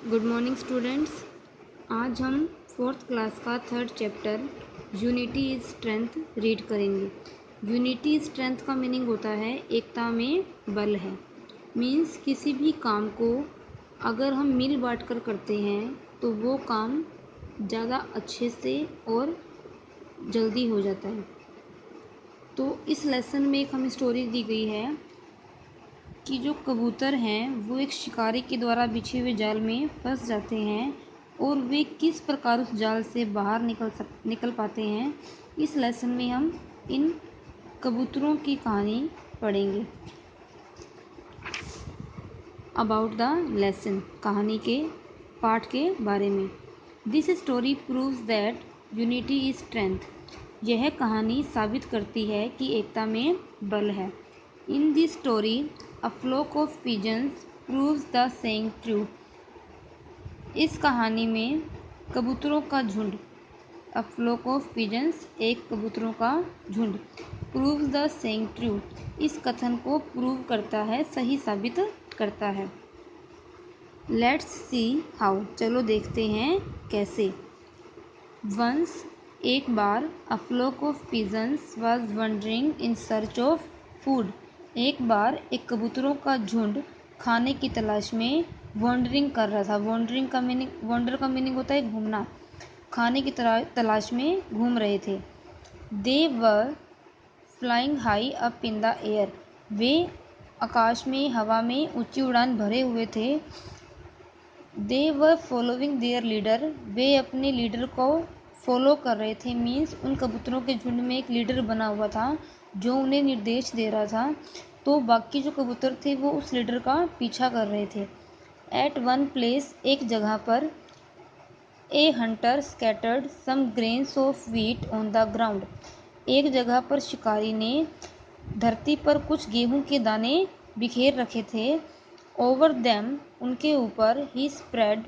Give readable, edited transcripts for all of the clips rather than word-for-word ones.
Good morning students. आज हम fourth class का third chapter unity is strength read करेंगे। यूनिटी स्ट्रेंथ का मीनिंग होता है एकता में बल है। मीन्स किसी भी काम को अगर हम मिल बांट कर करते हैं तो वो काम ज़्यादा अच्छे से और जल्दी हो जाता है। तो इस लेसन में एक हमें स्टोरी दी गई है कि जो कबूतर हैं वो एक शिकारी के द्वारा बिछे हुए जाल में फंस जाते हैं और वे किस प्रकार उस जाल से बाहर निकल पाते हैं। इस लेसन में हम इन कबूतरों की कहानी पढ़ेंगे। अबाउट द लेसन, कहानी के पाठ के बारे में। This story proves that unity is strength. यह कहानी साबित करती है कि एकता में बल है। In this story A flock of pigeons proves the saying true. इस कहानी में कबूतरों का झुंड, A flock of pigeons एक कबूतरों का झुंड, proves the saying true इस कथन को प्रूव करता है, सही साबित करता है। Let's see how, चलो देखते हैं कैसे। Once, एक बार, A flock of pigeons was wandering in search of food. एक बार एक कबूतरों का झुंड खाने की तलाश में वॉन्डरिंग कर रहा था। वॉन्डर का मीनिंग होता है घूमना। खाने की तलाश में घूम रहे थे। They were flying high up in the air. वे आकाश में, हवा में ऊंची उड़ान भरे हुए थे। They were following their leader. वे अपने लीडर को फॉलो कर रहे थे। मीन्स उन कबूतरों के झुंड में एक लीडर बना हुआ था जो उन्हें निर्देश दे रहा था। तो बाकी जो कबूतर थे वो उस लीडर का पीछा कर रहे थे। एट वन प्लेस, एक जगह पर, a hunter scattered some grains of wheat on the ground. एक जगह पर शिकारी ने धरती पर कुछ गेहूं के दाने बिखेर रखे थे। ओवर देम, उनके ऊपर, ही स्प्रेड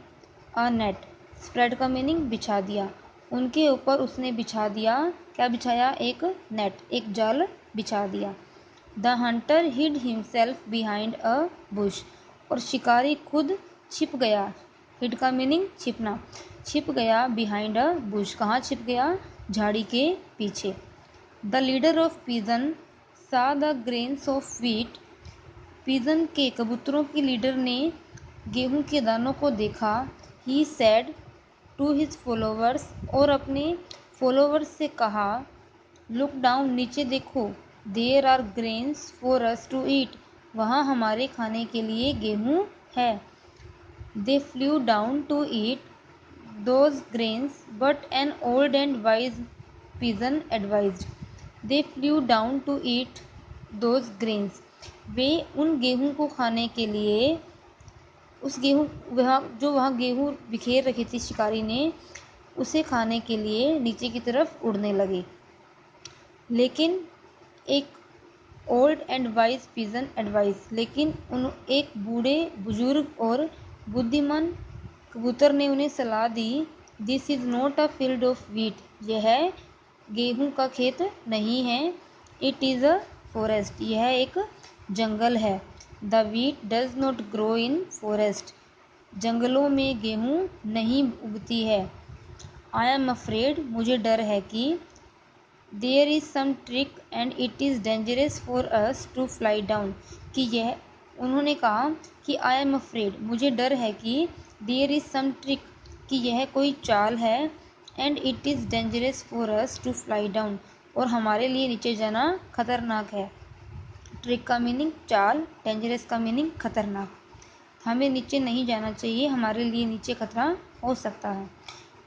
अ नेट। स्प्रेड का मीनिंग बिछा दिया। उनके ऊपर उसने बिछा दिया, क्या बिछाया? एक नेट, एक जाल बिछा दिया। The hunter hid himself behind a bush. और शिकारी खुद छिप गया। हिड का मीनिंग छिपना। छिप गया बिहाइंड अ बुश। कहाँ छिप गया? झाड़ी के पीछे। The leader of pigeon saw the grains of wheat. Pigeon के, कबूतरों के लीडर ने गेहूं के दानों को देखा। He said to his followers. और अपने फॉलोवर्स से कहा, लुक डाउन, नीचे देखो। There are grains for us to eat. वहाँ हमारे खाने के लिए गेहूँ है। They flew down to eat those grains but an old and wise pigeon advised. They flew down to eat those grains. वे उन गेहूँ को खाने के लिए, उस गेहूँ वहाँ गेहूँ बिखेर रखी थी शिकारी ने, उसे खाने के लिए नीचे की तरफ उड़ने लगे। लेकिन एक old and wise pigeon advice, लेकिन एक बूढ़े, बुजुर्ग और बुद्धिमान कबूतर ने उन्हें सलाह दी, this is not a field of wheat. यह गेहूं का खेत नहीं है। It is a forest. यह एक जंगल है। The wheat does not grow in forest. जंगलों में गेहूं नहीं उगती है। आई एम अफ्रेड, मुझे डर है कि, there is some trick and it is dangerous for us to fly down, कि यह, उन्होंने कहा कि आई एम अफ्रेड, मुझे डर है कि, देयर इज़ सम ट्रिक, कि यह कोई चाल है, and it is dangerous for us to fly down, और हमारे लिए नीचे जाना खतरनाक है। ट्रिक का मीनिंग चाल, डेंजरस का मीनिंग खतरनाक। हमें नीचे नहीं जाना चाहिए, हमारे लिए नीचे खतरा हो सकता है।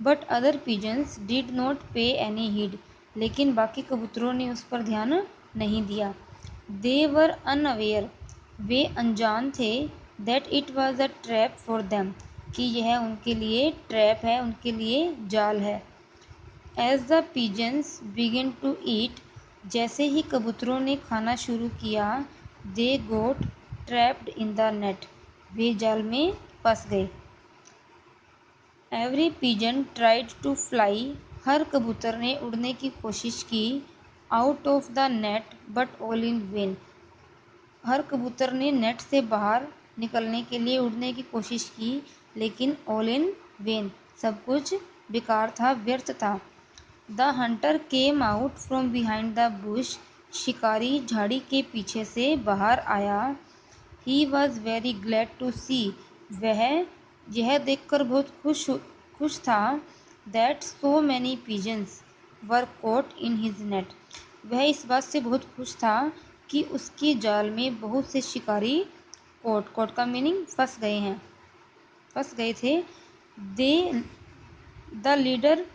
But other pigeons did not pay any heed. लेकिन बाकी कबूतरों ने उस पर ध्यान नहीं दिया। दे वर अनअवेयर, वे अनजान थे, that it was a trap for them, कि यह उनके लिए ट्रैप है, उनके लिए जाल है। As the pigeons begin to eat, जैसे ही कबूतरों ने खाना शुरू किया, they got trapped in the net, वे जाल में फंस गए। Every pigeon tried to fly, हर कबूतर ने उड़ने की कोशिश की, out of the net but all in vain, हर कबूतर ने नेट से बाहर निकलने के लिए उड़ने की कोशिश की, लेकिन ऑल इन वेन, सब कुछ बेकार था, व्यर्थ था। The hunter came out from behind the bush, शिकारी झाड़ी के पीछे से बाहर आया। He was very glad to see, वह यह देखकर बहुत खुश था। That so many pigeons were caught in his net, वह इस बात से बहुत खुश था कि उसके जाल में बहुत से शिकारी कोट का मीनिंग फंस गए थे। They the leader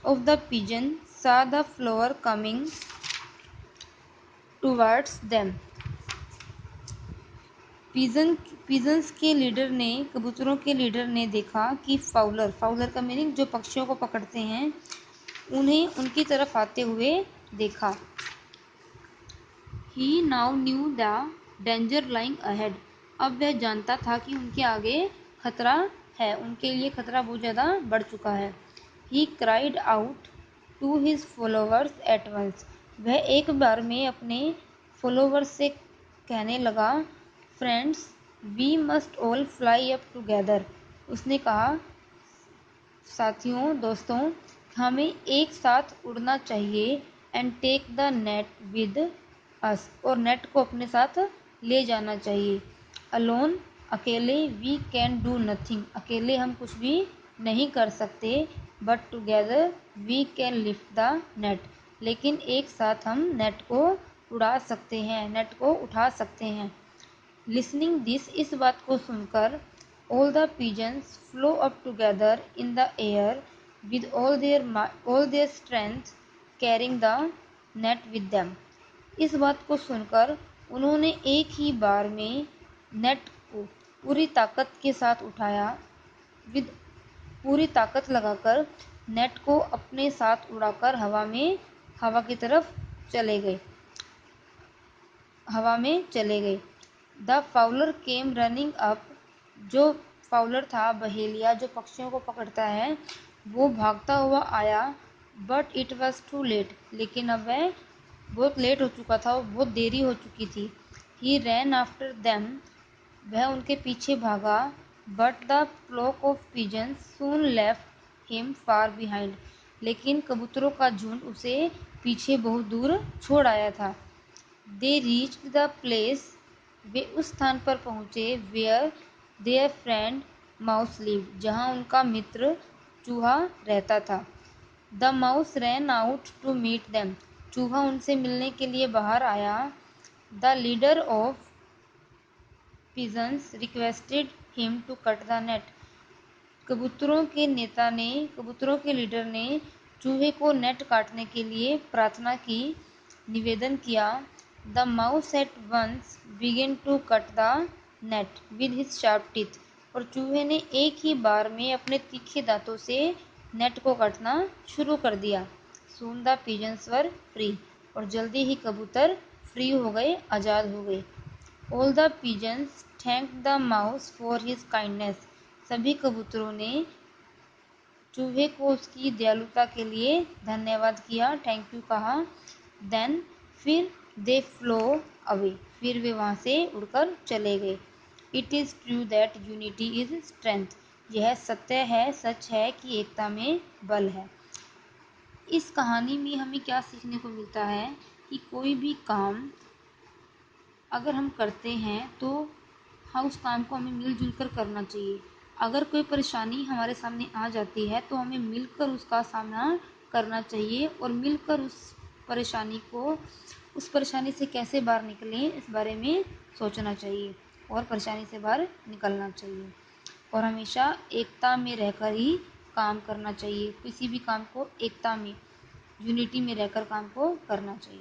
of the pigeon saw the flower coming towards them, pigeons के लीडर ने, कबूतरों के लीडर ने देखा कि फाउलर का मीनिंग जो पक्षियों को पकड़ते हैं, उन्हें उनकी तरफ आते हुए देखा। He now knew the danger lying ahead, अब वह जानता था कि उनके आगे खतरा है, उनके लिए खतरा बहुत ज़्यादा बढ़ चुका है। He cried out to his followers at once, वह एक बार में अपने फॉलोअर्स से कहने लगा, friends we must all fly up together, उसने कहा, साथियों, दोस्तों, हमें एक साथ उड़ना चाहिए। And take the net with us, और नेट को अपने साथ ले जाना चाहिए। अलोन, अकेले, वी कैन डू नथिंग, अकेले हम कुछ भी नहीं कर सकते। But together we can lift the net, लेकिन एक साथ हम नेट को उड़ा सकते हैं, नेट को उठा सकते हैं। लिसनिंग दिस, इस बात को सुनकर, all the pigeons flew up together in the air with all their strength, carrying the net with them. इस बात को सुनकर उन्होंने एक ही बार में नेट को पूरी ताकत के साथ उठाया, विद पूरी ताकत लगाकर नेट को अपने साथ उड़ाकर हवा की तरफ चले गए। The Fowler came running up, जो फाउलर था, बहेलिया जो पक्षियों को पकड़ता है, वो भागता हुआ आया। But it was too late, लेकिन अब वह बहुत लेट हो चुका था, बहुत देरी हो चुकी थी। ही रैन आफ्टर देम, वह उनके पीछे भागा। But the flock of pigeons soon left him far behind, लेकिन कबूतरों का झुंड उसे पीछे बहुत दूर छोड़ आया था। दे रीच्ड द प्लेस, वे उस स्थान पर पहुँचे, where their friend mouse lived, जहाँ उनका मित्र चूहा रहता था। The mouse ran out to meet them, चूहा उनसे मिलने के लिए बाहर आया। The leader of pigeons requested him to cut the net, कबूतरों के लीडर ने चूहे को नेट काटने के लिए प्रार्थना की, निवेदन किया। The mouse at once began to cut the net with his sharp teeth, और चूहे ने एक ही बार में अपने तीखे दांतों से नेट को काटना शुरू कर दिया। Soon the pigeons were free, और जल्दी ही कबूतर फ्री हो गए, आज़ाद हो गए। All the pigeons thank the mouse for his kindness, सभी कबूतरों ने चूहे को उसकी दयालुता के लिए धन्यवाद किया, थैंक यू कहा। देन, फिर दे फ्लो अवे, फिर वे वहाँ से उड़कर चले गए। It is true that unity is strength, यह सच है कि एकता में बल है। इस कहानी में हमें क्या सीखने को मिलता है कि कोई भी काम अगर हम करते हैं तो उस काम को हमें मिलजुल कर करना चाहिए। अगर कोई परेशानी हमारे सामने आ जाती है तो हमें मिलकर उसका सामना करना चाहिए, और मिलकर उस परेशानी से कैसे बाहर निकलें इस बारे में सोचना चाहिए, और परेशानी से बाहर निकलना चाहिए। और हमेशा एकता में रहकर ही काम करना चाहिए, किसी भी काम को एकता में, यूनिटी में रहकर काम को करना चाहिए।